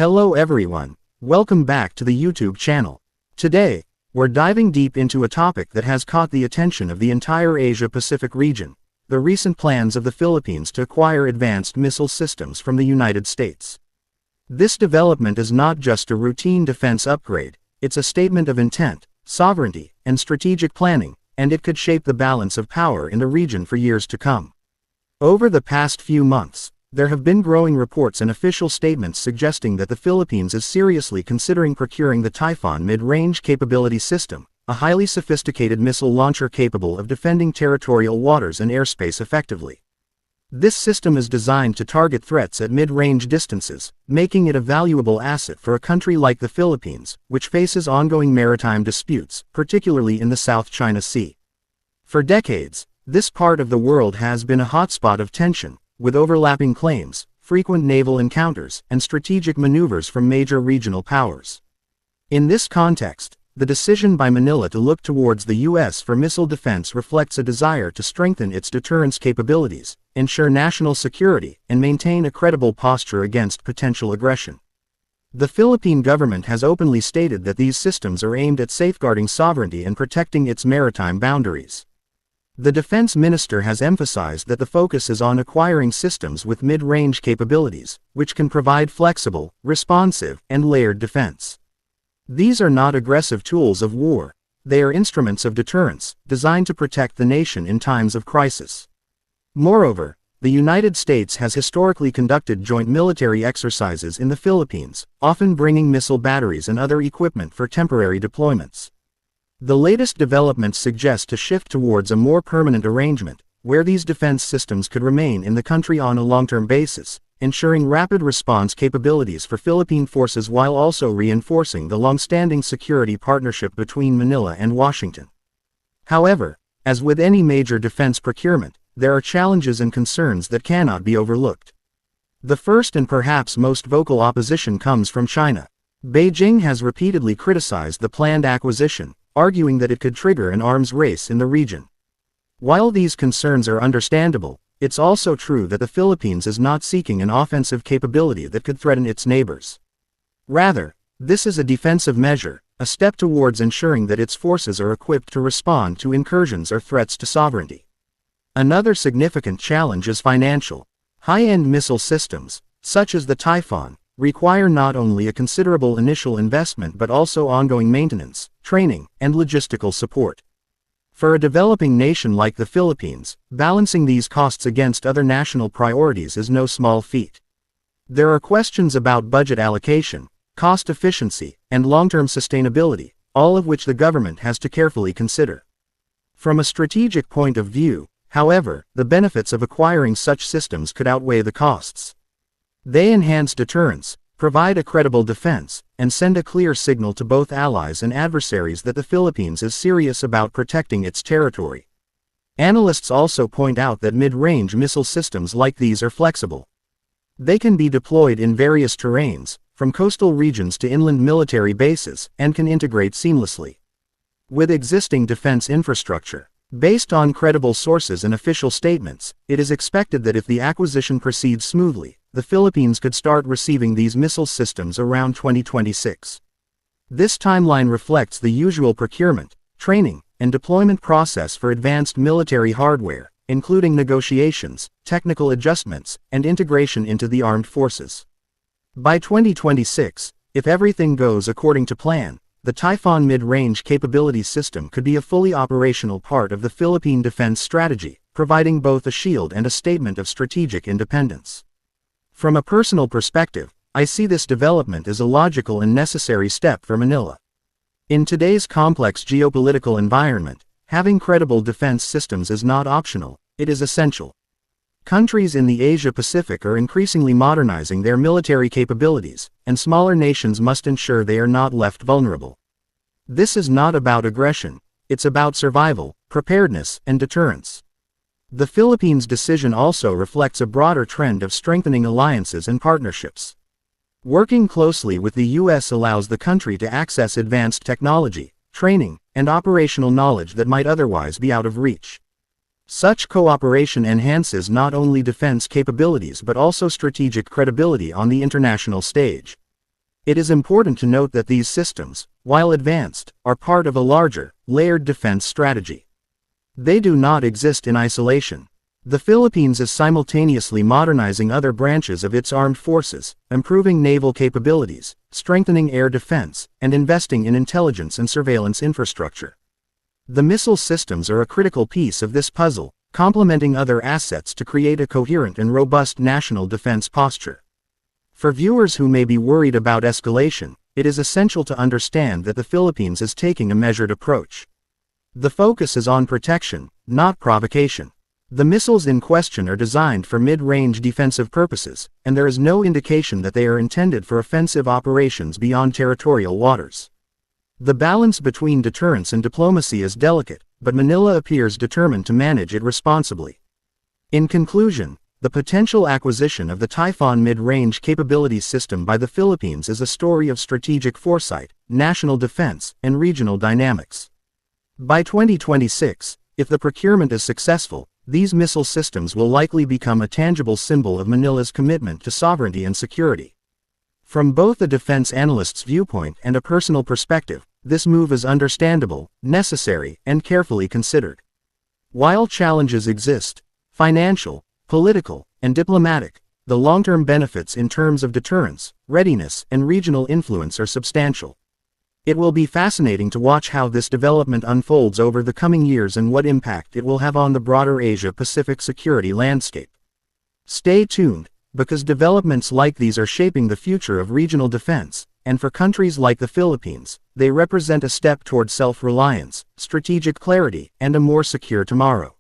Hello everyone, welcome back to the YouTube channel. Today, we're diving deep into a topic that has caught the attention of the entire Asia-Pacific region, the recent plans of the Philippines to acquire advanced missile systems from the United States. This development is not just a routine defense upgrade, it's a statement of intent, sovereignty, and strategic planning, and it could shape the balance of power in the region for years to come. Over the past few months, there have been growing reports and official statements suggesting that the Philippines is seriously considering procuring the Typhon Mid-Range Capability System, a highly sophisticated missile launcher capable of defending territorial waters and airspace effectively. This system is designed to target threats at mid-range distances, making it a valuable asset for a country like the Philippines, which faces ongoing maritime disputes, particularly in the South China Sea. For decades, this part of the world has been a hotspot of tension, with overlapping claims, frequent naval encounters, and strategic maneuvers from major regional powers. In this context, the decision by Manila to look towards the U.S. for missile defense reflects a desire to strengthen its deterrence capabilities, ensure national security, and maintain a credible posture against potential aggression. The Philippine government has openly stated that these systems are aimed at safeguarding sovereignty and protecting its maritime boundaries. The defense minister has emphasized that the focus is on acquiring systems with mid-range capabilities, which can provide flexible, responsive, and layered defense. These are not aggressive tools of war, they are instruments of deterrence, designed to protect the nation in times of crisis. Moreover, the United States has historically conducted joint military exercises in the Philippines, often bringing missile batteries and other equipment for temporary deployments. The latest developments suggest a shift towards a more permanent arrangement, where these defense systems could remain in the country on a long-term basis, ensuring rapid response capabilities for Philippine forces while also reinforcing the long-standing security partnership between Manila and Washington. However, as with any major defense procurement, there are challenges and concerns that cannot be overlooked. The first and perhaps most vocal opposition comes from China. Beijing has repeatedly criticized the planned acquisition, arguing that it could trigger an arms race in the region. While these concerns are understandable, it's also true that the Philippines is not seeking an offensive capability that could threaten its neighbors. Rather, this is a defensive measure, a step towards ensuring that its forces are equipped to respond to incursions or threats to sovereignty. Another significant challenge is financial. High-end missile systems, such as the Typhon, require not only a considerable initial investment but also ongoing maintenance, training, and logistical support. For a developing nation like the Philippines, balancing these costs against other national priorities is no small feat. There are questions about budget allocation, cost efficiency, and long-term sustainability, all of which the government has to carefully consider. From a strategic point of view, however, the benefits of acquiring such systems could outweigh the costs. They enhance deterrence, provide a credible defense, and send a clear signal to both allies and adversaries that the Philippines is serious about protecting its territory. Analysts also point out that mid-range missile systems like these are flexible. They can be deployed in various terrains, from coastal regions to inland military bases, and can integrate seamlessly with existing defense infrastructure. Based on credible sources and official statements, it is expected that if the acquisition proceeds smoothly, the Philippines could start receiving these missile systems around 2026. This timeline reflects the usual procurement, training, and deployment process for advanced military hardware, including negotiations, technical adjustments, and integration into the armed forces. By 2026, if everything goes according to plan, the Typhon Mid-Range Capability System could be a fully operational part of the Philippine defense strategy, providing both a shield and a statement of strategic independence. From a personal perspective, I see this development as a logical and necessary step for Manila. In today's complex geopolitical environment, having credible defense systems is not optional, it is essential. Countries in the Asia-Pacific are increasingly modernizing their military capabilities, and smaller nations must ensure they are not left vulnerable. This is not about aggression, it's about survival, preparedness, and deterrence. The Philippines' decision also reflects a broader trend of strengthening alliances and partnerships. Working closely with the U.S. allows the country to access advanced technology, training, and operational knowledge that might otherwise be out of reach. Such cooperation enhances not only defense capabilities but also strategic credibility on the international stage. It is important to note that these systems, while advanced, are part of a larger, layered defense strategy. They do not exist in isolation. The Philippines is simultaneously modernizing other branches of its armed forces, improving naval capabilities, strengthening air defense, and investing in intelligence and surveillance infrastructure. The missile systems are a critical piece of this puzzle, complementing other assets to create a coherent and robust national defense posture. For viewers who may be worried about escalation, it is essential to understand that the Philippines is taking a measured approach. The focus is on protection, not provocation. The missiles in question are designed for mid-range defensive purposes, and there is no indication that they are intended for offensive operations beyond territorial waters. The balance between deterrence and diplomacy is delicate, but Manila appears determined to manage it responsibly. In conclusion, the potential acquisition of the Typhon Mid-Range Capabilities System by the Philippines is a story of strategic foresight, national defense, and regional dynamics. By 2026, if the procurement is successful, these missile systems will likely become a tangible symbol of Manila's commitment to sovereignty and security. From both a defense analyst's viewpoint and a personal perspective, this move is understandable, necessary, and carefully considered. While challenges exist, financial, political, and diplomatic, the long-term benefits in terms of deterrence, readiness, and regional influence are substantial. It will be fascinating to watch how this development unfolds over the coming years and what impact it will have on the broader Asia-Pacific security landscape. Stay tuned, because developments like these are shaping the future of regional defense, and for countries like the Philippines, they represent a step toward self-reliance, strategic clarity, and a more secure tomorrow.